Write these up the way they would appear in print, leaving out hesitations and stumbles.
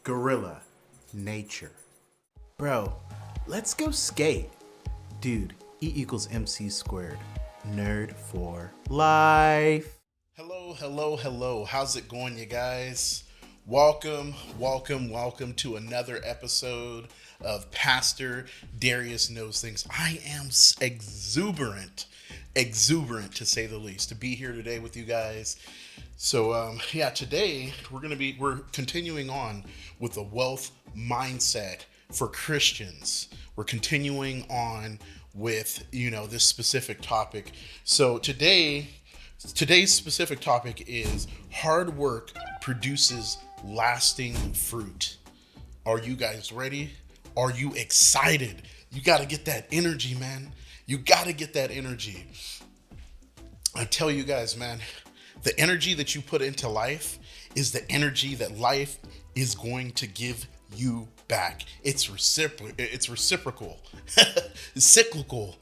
gorilla, nature. Bro, let's go skate. Dude, E equals MC squared. Nerd for life. Hello. How's it going, you guys? Welcome to another episode of Pastor Darius Knows Things. I am exuberant to say the least, to be here today with you guys. So, today we're continuing on with the wealth mindset for Christians. We're continuing on with, this specific topic. So today's specific topic is hard work produces lasting fruit. Are you guys ready? Are you excited? You got to get that energy, man. You got to get that energy. I tell you guys, man, the energy that you put into life is the energy that life is going to give you back. It's reciprocal. It's cyclical.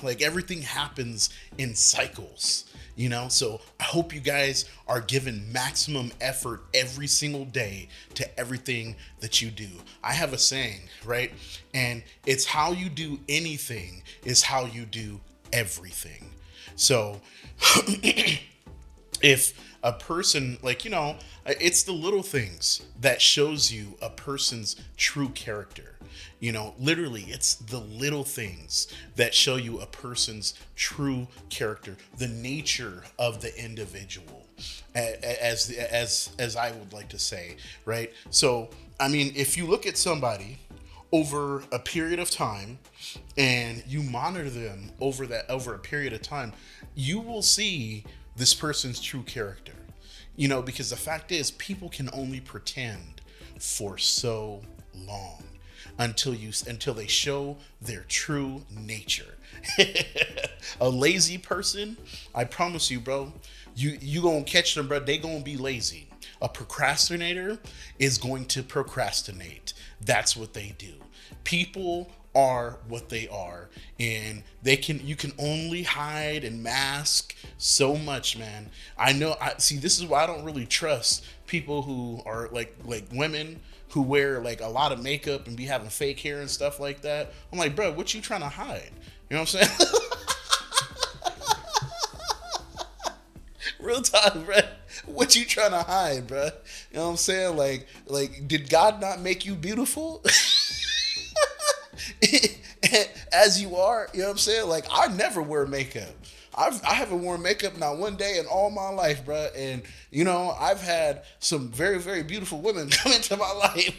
Like everything happens in cycles, so I hope you guys are giving maximum effort every single day to everything that you do. I have a saying, right? And it's how you do anything is how you do everything. So if a person, it's the little things that shows you a person's true character. Literally, it's the little things that show you a person's true character, the nature of the individual, as I would like to say, right? So, if you look at somebody over a period of time and you monitor them over a period of time, you will see this person's true character. Because the fact is, people can only pretend for so long until they show their true nature. A lazy person, I promise you, bro, you gonna catch them, bro. They gonna be lazy. A procrastinator is going to procrastinate. That's what they do. People are what they are, and you can only hide and mask so much, man. This is why I don't really trust people who are like women who wear like a lot of makeup and be having fake hair and stuff like that. I'm like, bro, what you trying to hide? You know what I'm saying? Real talk, bro. What you trying to hide, bro? You know what I'm saying? Like, did God not make you beautiful? As you are, you know what I'm saying? Like, I never wear makeup. I haven't worn makeup not one day in all my life, bro. And, I've had some very, very beautiful women come into my life.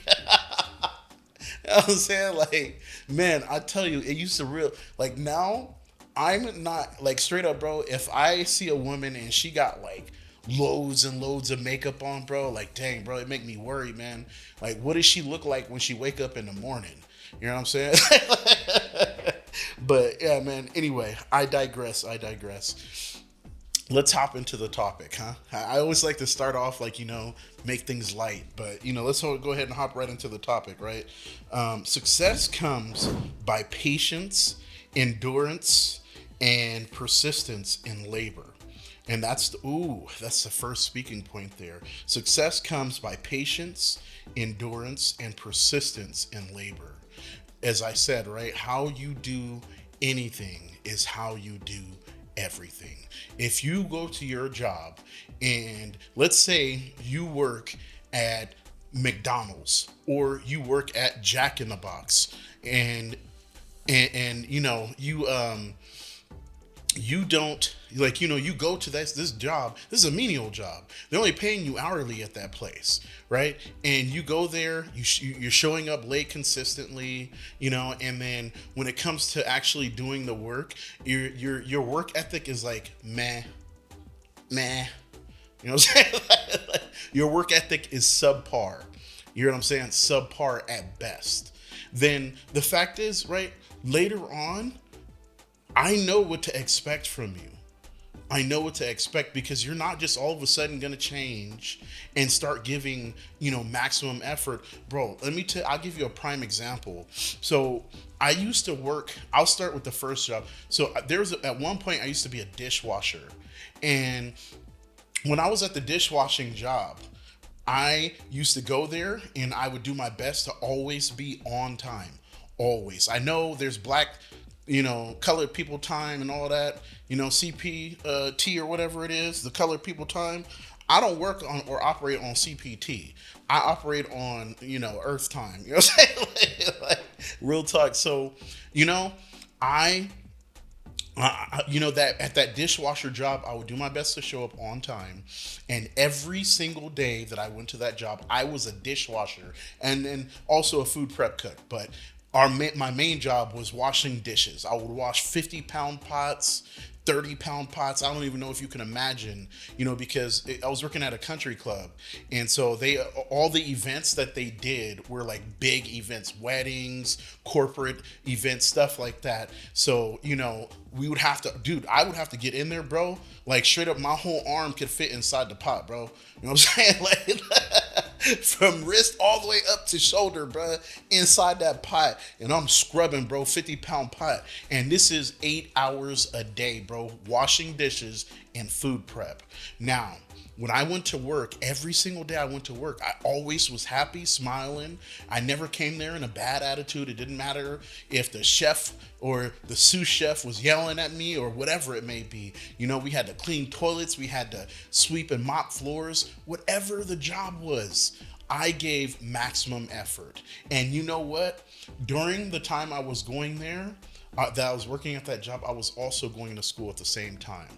You know what I'm saying? Like, man, I tell you, it used to now, I'm not, like, straight up, bro, if I see a woman and she got, like, loads and loads of makeup on, bro, like, dang, bro, it make me worry, man. Like, what does she look like when she wake up in the morning? You know what I'm saying? But yeah, man. Anyway, I digress. Let's hop into the topic, huh? I always like to start off make things light, but let's go ahead and hop right into the topic, right? Success comes by patience, endurance, and persistence in labor. And that's the first speaking point there. Success comes by patience, endurance, and persistence in labor. As I said, right, how you do anything is how you do everything. If you go to your job and let's say you work at McDonald's or you work at Jack in the Box and you don't you go to this job. This is a menial job. They're only paying you hourly at that place, right? And you go there, you're showing up late consistently, and then when it comes to actually doing the work, your work ethic is like meh. You know what I'm saying? Your work ethic is subpar. You know what I'm saying? Subpar at best. Then the fact is, right, later on, I know what to expect from you. I know what to expect because you're not just all of a sudden going to change and start giving, maximum effort. Bro, I'll give you a prime example. So I used to work, I'll start with the first job. So at one point I used to be a dishwasher. And when I was at the dishwashing job, I used to go there and I would do my best to always be on time. Always. I know there's black, colored people time and all that, CP T or whatever it is, the colored people time. I don't work on or operate on CPT. I operate on, Earth time. You know what I'm saying? like, real talk. So, I that at that dishwasher job, I would do my best to show up on time. And every single day that I went to that job, I was a dishwasher and then also a food prep cook. But my main job was washing dishes. I would wash 50-pound pots, 30-pound pots. I don't even know if you can imagine, because I was working at a country club. And so all the events that they did were like big events, weddings, corporate events, stuff like that. So, we would have to, I would have to get in there, bro. Like straight up, my whole arm could fit inside the pot, bro. You know what I'm saying? Like, from wrist all the way up to shoulder, bro, inside that pot. And I'm scrubbing, bro, 50-pound pot. And this is 8 hours a day, bro, washing dishes and food prep. Now, when I went to work, every single day I went to work, I always was happy, smiling. I never came there in a bad attitude. It didn't matter if the chef or the sous chef was yelling at me or whatever it may be. We had to clean toilets. We had to sweep and mop floors. Whatever the job was, I gave maximum effort. And you know what? During the time I was going there, that I was working at that job, I was also going to school at the same time.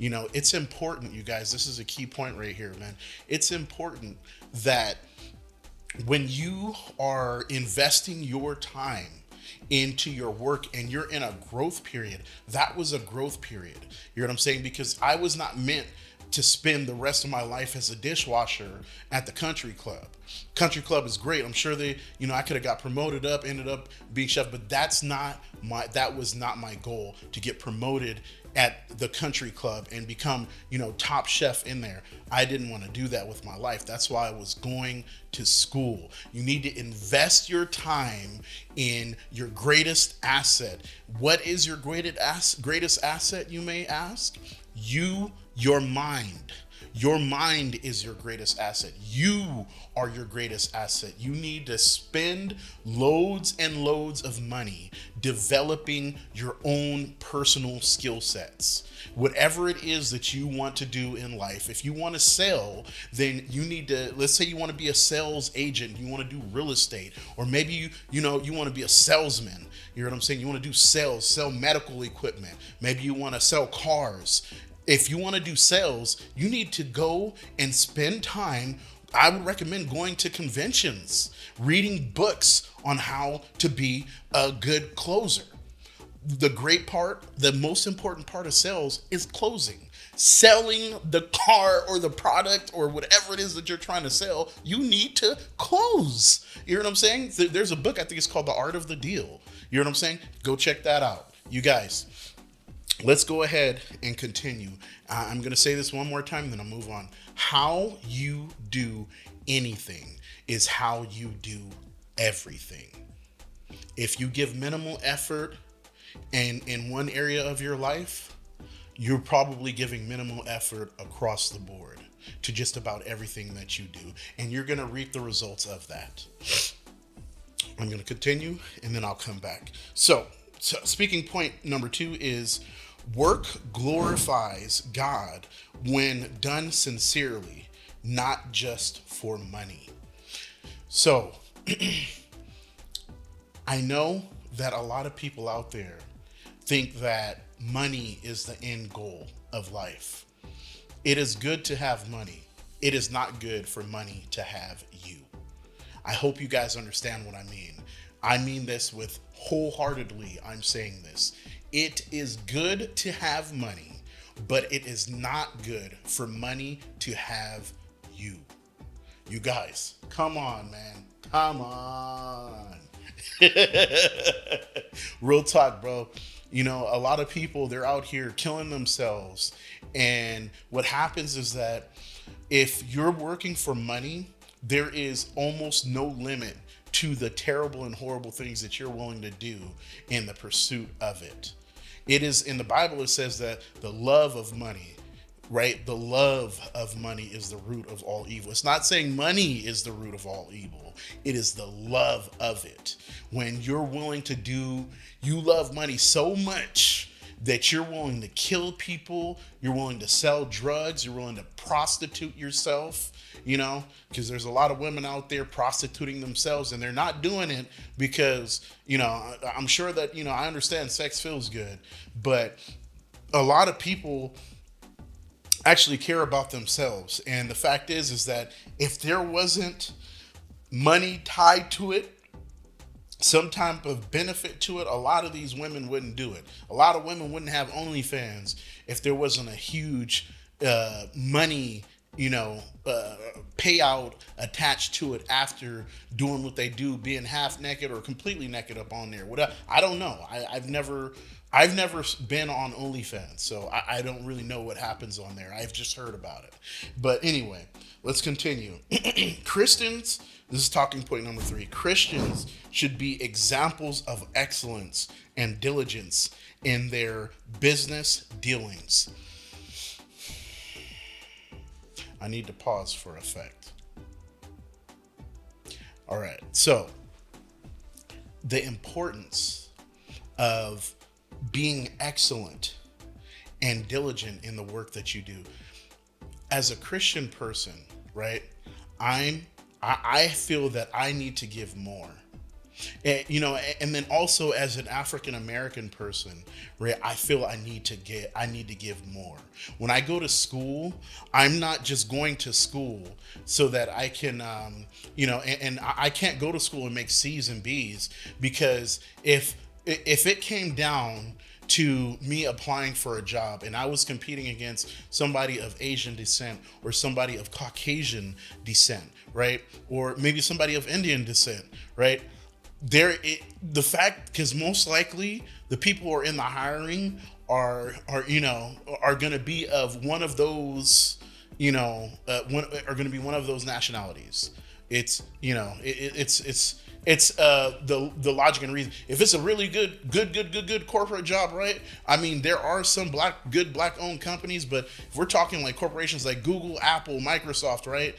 It's important, you guys. This is a key point right here, man. It's important that when you are investing your time into your work and you're in a growth period, that was a growth period. You know what I'm saying? Because I was not meant to spend the rest of my life as a dishwasher at the country club. Country club is great. I'm sure I could have got promoted up, ended up being chef, but that was not my goal, to get promoted at the country club and become, top chef in there. I didn't want to do that with my life. That's why I was going to school. You need to invest your time in your greatest asset. What is your greatest asset, you may ask? Your mind. Your mind is your greatest asset. You are your greatest asset. You need to spend loads and loads of money developing your own personal skill sets. Whatever it is that you want to do in life, if you want to sell, then you need to, let's say you want to be a sales agent, you want to do real estate, or maybe you want to be a salesman. You know what I'm saying? You want to do sales, sell medical equipment. Maybe you want to sell cars. If you want to do sales, you need to go and spend time. I would recommend going to conventions, reading books on how to be a good closer. The most important part of sales is closing. Selling the car or the product or whatever it is that you're trying to sell, you need to close. You know what I'm saying? There's a book, I think it's called The Art of the Deal. You know what I'm saying? Go check that out. You guys, let's go ahead and continue. I'm going to say this one more time, and then I'll move on. How you do anything is how you do everything. If you give minimal effort in one area of your life, you're probably giving minimal effort across the board to just about everything that you do. And you're going to reap the results of that. I'm going to continue, and then I'll come back. So speaking point number 2 is work glorifies God when done sincerely, not just for money. So I know that a lot of people out there think that money is the end goal of life. It is good to have money. It is not good for money to have you. I hope you guys understand what I mean. I mean this with wholeheartedly. I'm saying this. It is good to have money, but it is not good for money to have you. You guys, come on, man. Come on. Real talk, bro. A lot of people, they're out here killing themselves. And what happens is that if you're working for money, there is almost no limit to the terrible and horrible things that you're willing to do in the pursuit of it. It is in the Bible, it says that the love of money right? The love of money is the root of all evil. It's not saying money is the root of all evil. It is the love of it. When you're willing to do, you love money so much that you're willing to kill people, you're willing to sell drugs, you're willing to prostitute yourself, because there's a lot of women out there prostituting themselves, and they're not doing it because, I'm sure that, I understand sex feels good, but a lot of people actually care about themselves. And the fact is that if there wasn't money tied to it, some type of benefit to it, a lot of these women wouldn't do it. A lot of women wouldn't have OnlyFans if there wasn't a huge money, payout attached to it after doing what they do, being half naked or completely naked up on there. Whatever. I don't know. I've never been on OnlyFans, so I don't really know what happens on there. I've just heard about it. But anyway, let's continue. Christians, this is talking point number 3. Christians should be examples of excellence and diligence in their business dealings. I need to pause for effect. All right, so the importance of being excellent and diligent in the work that you do. As a Christian person, right, I feel that I need to give more. And then also as an African American person, right, I feel I need to give more. When I go to school, I'm not just going to school so that I can, and I can't go to school and make C's and B's, because if it came down to me applying for a job and I was competing against somebody of Asian descent or somebody of Caucasian descent, right, or maybe somebody of Indian descent, right, because most likely the people who are in the hiring are going to be of one of those, are going to be one of those nationalities. It's the logic and reason. If it's a really good corporate job, right? I mean, there are some good black owned companies, but if we're talking like corporations like Google, Apple, Microsoft, right?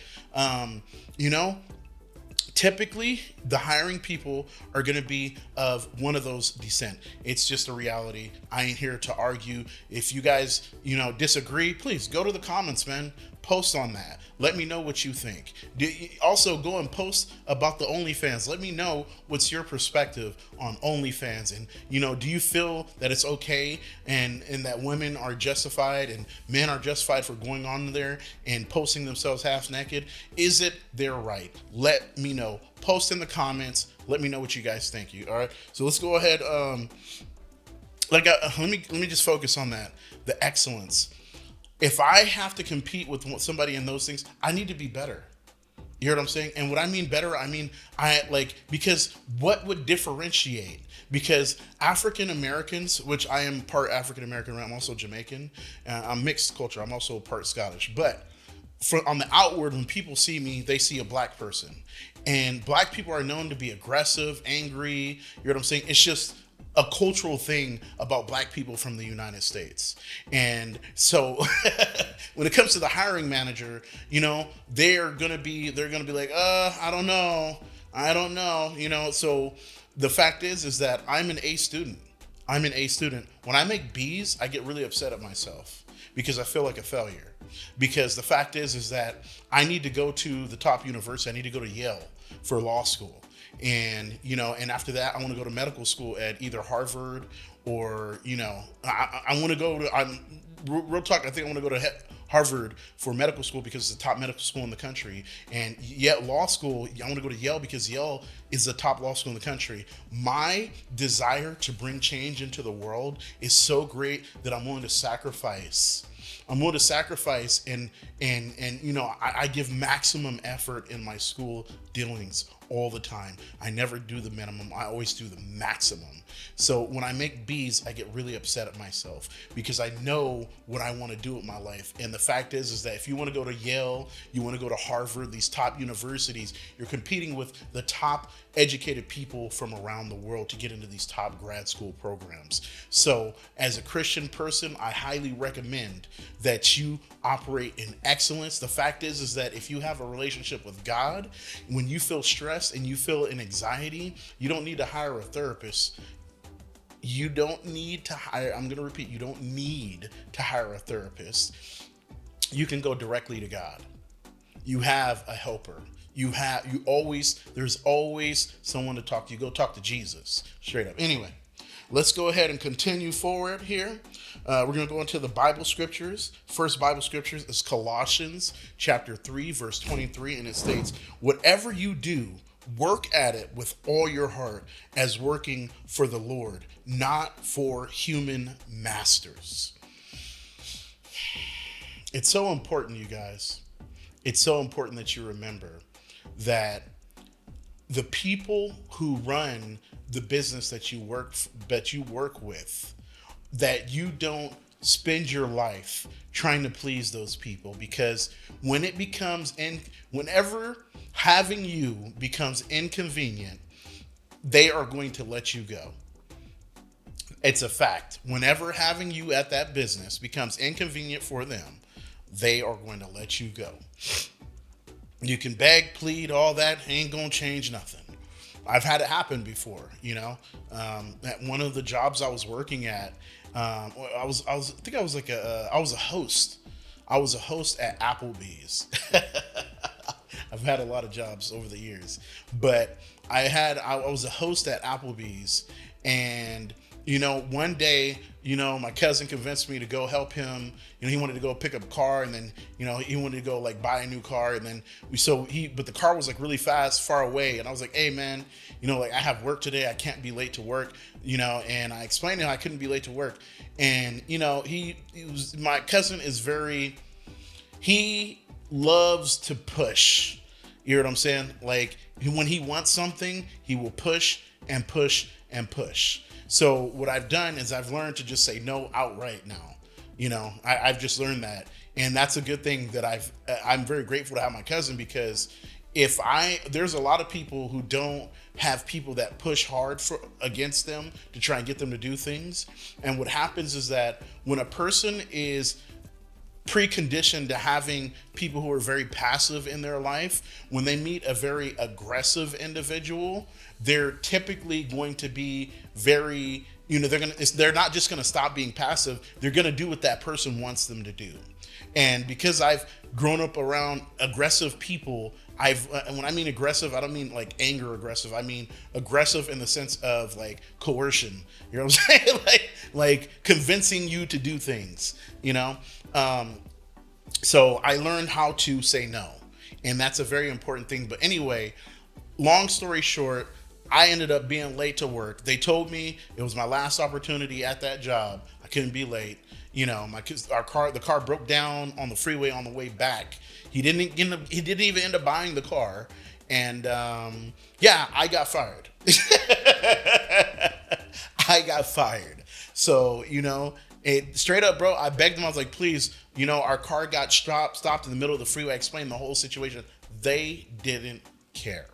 Typically the hiring people are going to be of one of those descent. It's just a reality. I ain't here to argue. If you guys, disagree, please go to the comments, man. Post on that. Let me know what you think. Also go and post about the OnlyFans. Let me know what's your perspective on OnlyFans. And, do you feel that it's okay and that women are justified and men are justified for going on there and posting themselves half naked? Is it their right? Let me know. Post in the comments. Let me know what you guys think. All right. So let's go ahead. Let me just focus on that. The excellence. If I have to compete with somebody in those things, I need to be better. You hear what I'm saying? And what I mean better, because what would differentiate? Because African Americans, which I am part African American, I'm also Jamaican. I'm mixed culture. I'm also part Scottish. But on the outward, when people see me, they see a black person. And black people are known to be aggressive, angry. You hear what I'm saying? It's just a cultural thing about black people from the United States. And so when it comes to the hiring manager, they're gonna be like, I don't know. So the fact is that I'm an A student. When I make B's, I get really upset at myself because I feel like a failure. Because the fact is that I need to go to the top university. I need to go to Yale for law school. And, and after that, I want to go to medical school at either Harvard or, I want to go to, real talk, I think I want to go to Harvard for medical school because it's the top medical school in the country. And yet law school, I want to go to Yale because Yale is the top law school in the country. My desire to bring change into the world is so great that I'm willing to sacrifice. And I give maximum effort in my school dealings all the time. I never do the minimum. I always do the maximum. So when I make B's, I get really upset at myself because I know what I want to do with my life. And the fact is that if you want to go to Yale, you want to go to Harvard, these top universities, you're competing with the top educated people from around the world to get into these top grad school programs. So as a Christian person, I highly recommend that you operate in excellence. The fact is that if you have a relationship with God, when you feel stressed and you feel an anxiety, you don't need to hire a therapist. You don't need to hire, I'm going to repeat, you don't need to hire a therapist. You can go directly to God. You have a helper. There's always someone to talk to. You go talk to Jesus, straight up. Anyway, let's go ahead and continue forward here. We're going to go into the Bible scriptures. First Bible scriptures is Colossians chapter 3, verse 23, and it states, "Whatever you do, work at it with all your heart as working for the Lord, not for human masters." It's so important, you guys. It's so important that you remember that the people who run the business that you work with, that you don't spend your life trying to please those people, because whenever having you becomes inconvenient, they are going to let you go. It's a fact. Whenever having you at that business becomes inconvenient for them, they are going to let you go. You can beg, plead, all that ain't gonna change nothing. I've had it happen before, at one of the jobs I was working at. I was a host. I was a host at Applebee's. I've had a lot of jobs over the years, but I was a host at Applebee's, and one day, my cousin convinced me to go help him. He wanted to go pick up a car, and then, he wanted to go buy a new car. And then but the car was really far away. And I was like, "Hey man, I have work today. I can't be late to work." And I explained to him I couldn't be late to work. And, my cousin is he loves to push. You know what I'm saying? When he wants something, he will push and push and push. So what I've done is I've learned to just say no outright now. I've just learned that. And that's a good thing that I'm very grateful to have my cousin, because there's a lot of people who don't have people that push hard against them to try and get them to do things. And what happens is that when a person is preconditioned to having people who are very passive in their life, when they meet a very aggressive individual, they're typically going to be very, they're not just going to stop being passive. They're going to do what that person wants them to do. And because I've grown up around aggressive people, when I mean aggressive, I don't mean anger aggressive. I mean aggressive in the sense of coercion. You know what I'm saying? like convincing you to do things, So I learned how to say no, and that's a very important thing. But anyway, long story short, I ended up being late to work. They told me it was my last opportunity at that job. I couldn't be late. The car broke down on the freeway on the way back. He didn't even end up buying the car. And I got fired. I got fired. So, straight up, bro, I begged them. I was like, please, our car got stopped in the middle of the freeway. I explained the whole situation. They didn't care.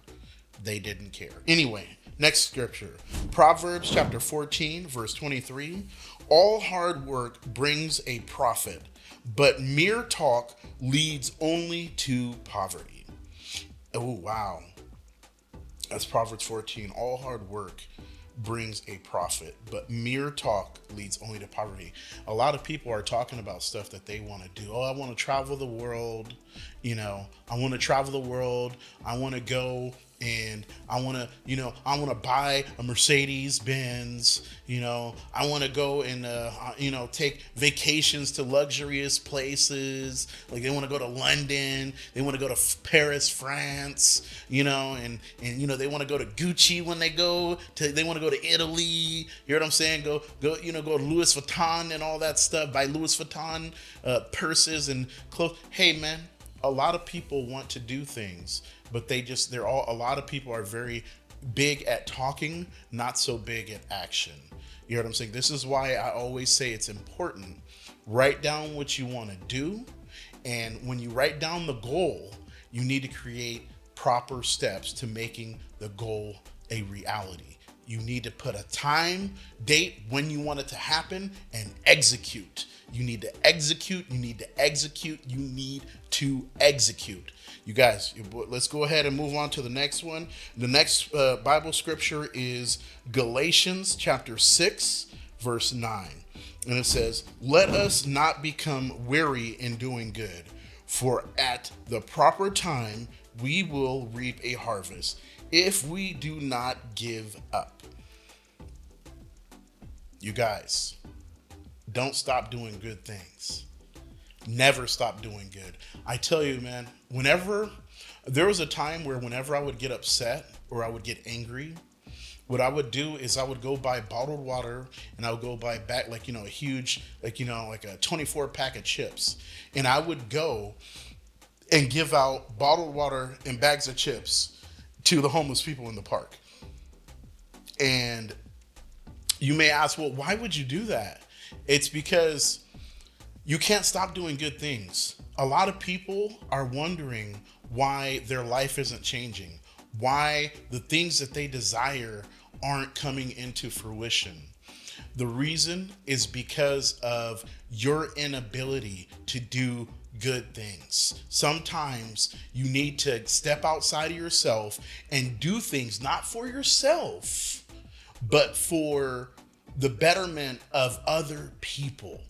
They didn't care. Anyway, next scripture. Proverbs chapter 14, verse 23. "All hard work brings a profit, but mere talk leads only to poverty." Oh, wow. That's Proverbs 14. All hard work brings a profit, but mere talk leads only to poverty. A lot of people are talking about stuff that they want to do. Oh, I want to travel the world. I want to travel the world. I want to go and I want to buy a Mercedes Benz. I want to go and take vacations to luxurious places. They want to go to London. They want to go to Paris, France. And they want to go to Gucci when they want to go to Italy. You know what I'm saying? Go to Louis Vuitton and all that stuff. Buy Louis Vuitton purses and clothes. Hey man, a lot of people want to do things, but a lot of people are very big at talking, not so big at action. You know what I'm saying? This is why I always say it's important. Write down what you want to do. And when you write down the goal, you need to create proper steps to making the goal a reality. You need to put a time, date when you want it to happen, and execute. You need to execute. You need to execute. You need to execute. You guys, let's go ahead and move on to the next one. The next Bible scripture is Galatians chapter 6, verse 9. And it says, "Let us not become weary in doing good, for at the proper time we will reap a harvest if we do not give up." You guys, don't stop doing good things. Never stop doing good. I tell you, man, there was a time where whenever I would get upset or I would get angry, what I would do is I would go buy bottled water, and I would go buy back like a huge like a 24 pack of chips, and I would go and give out bottled water and bags of chips to the homeless people in the park. And you may ask, well, why would you do that? It's because you can't stop doing good things. A lot of people are wondering why their life isn't changing, why the things that they desire aren't coming into fruition. The reason is because of your inability to do good things. Sometimes you need to step outside of yourself and do things not for yourself, but for the betterment of other people.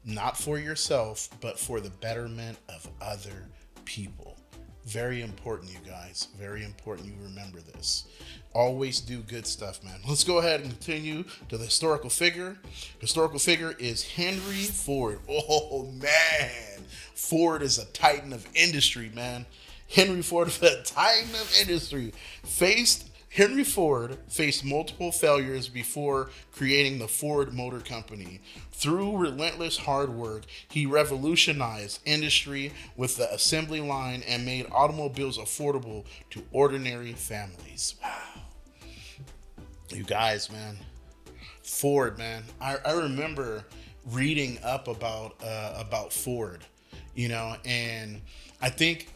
Not for yourself, but for the betterment of other people. Very important, you guys. Very important you remember this. Always do good stuff, man. Let's go ahead and continue to the historical figure. Historical figure is Henry Ford. Oh, man. Ford is a titan of industry, man. Henry Ford is a titan of industry. Henry Ford faced multiple failures before creating the Ford Motor Company. Through relentless hard work, he revolutionized industry with the assembly line and made automobiles affordable to ordinary families. Wow. You guys, man. Ford, man. I remember reading up about Ford, and I think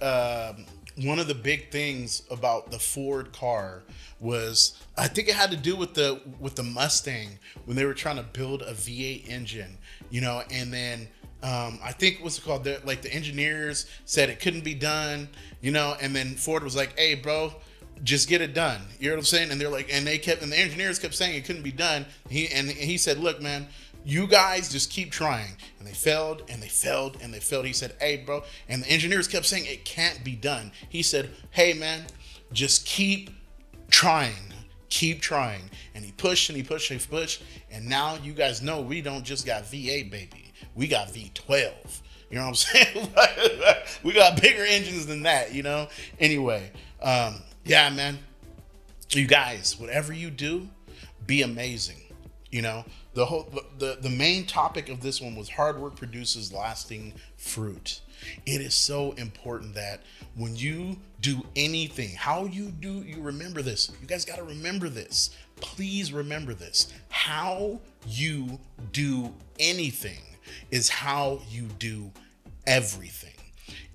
one of the big things about the Ford car was, I think it had to do with the Mustang when they were trying to build a V8 engine, and then I think what's it called? The engineers said it couldn't be done, and then Ford was like, "Hey, bro, just get it done." You know what I'm saying? And they're like, and the engineers kept saying it couldn't be done. He said, "Look, man, you guys just keep trying." And they failed and they failed and they failed. He said, "Hey, bro," and the engineers kept saying it can't be done. He said, "Hey, man, just keep trying, keep trying." And he pushed and he pushed and he pushed. And now you guys know we don't just got V8, baby. We got V12. You know what I'm saying? We got bigger engines than that, Anyway, yeah, man. You guys, whatever you do, be amazing. The main topic of this one was hard work produces lasting fruit. It is so important that when you do anything, you remember this. You guys got to remember this. Please remember this. How you do anything is how you do everything.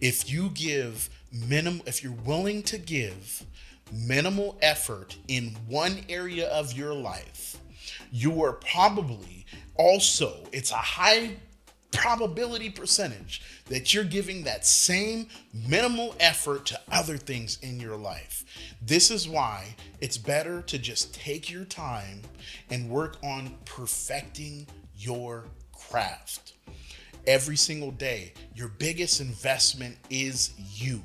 If you're willing to give minimal effort in one area of your life, you are probably also, it's a high probability percentage that you're giving that same minimal effort to other things in your life. This is why it's better to just take your time and work on perfecting your craft. Every single day, your biggest investment is you.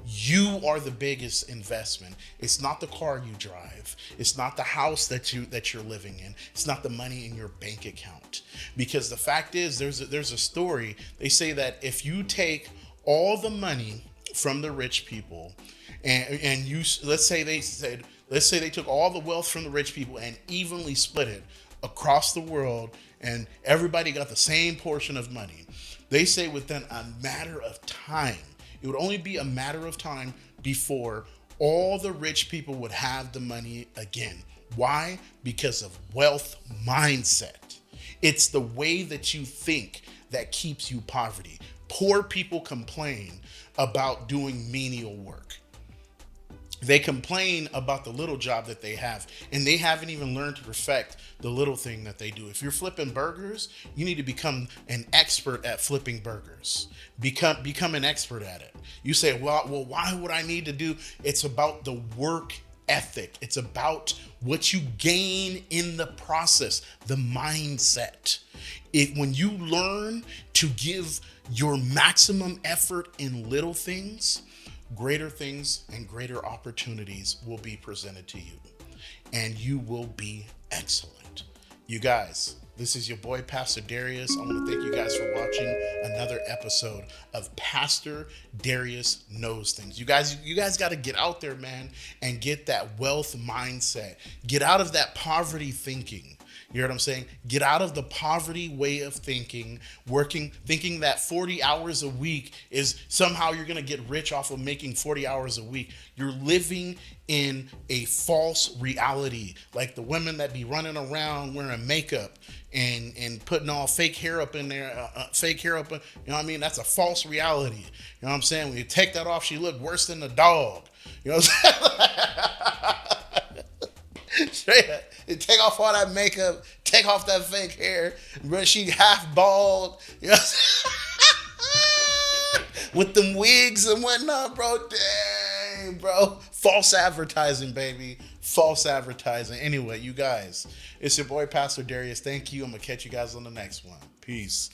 You are the biggest investment. It's not the car you drive. It's not the house that you're living in. It's not the money in your bank account. Because the fact is, there's a story. They say that if you take all the money from the rich people, and let's say they took all the wealth from the rich people and evenly split it across the world, and everybody got the same portion of money. They say within a matter of time, It would only be a matter of time before all the rich people would have the money again. Why? Because of wealth mindset. It's the way that you think that keeps you poverty. Poor people complain about doing menial work. They complain about the little job that they have, and they haven't even learned to perfect the little thing that they do. If you're flipping burgers, you need to become an expert at flipping burgers. Become an expert at it. You say, well, why would I need to do? It's about the work ethic. It's about what you gain in the process, the mindset. When you learn to give your maximum effort in little things, greater things and greater opportunities will be presented to you, and you will be excellent. You guys, this is your boy, Pastor Darius. I want to thank you guys for watching another episode of Pastor Darius Knows Things. You guys got to get out there, man, and get that wealth mindset. Get out of that poverty thinking. You know what I'm saying? Get out of the poverty way of thinking, thinking that 40 hours a week is somehow you're going to get rich off of making 40 hours a week. You're living in a false reality, like the women that be running around wearing makeup and putting all fake hair up in there, you know what I mean? That's a false reality. You know what I'm saying? When you take that off, she look worse than a dog. You know what I'm saying? Straight up. Take off all that makeup, take off that fake hair, bro. She half bald, you know, with them wigs and whatnot, bro. Dang, bro. False advertising, baby. False advertising. Anyway, you guys, it's your boy, Pastor Darius. Thank you. I'm going to catch you guys on the next one. Peace.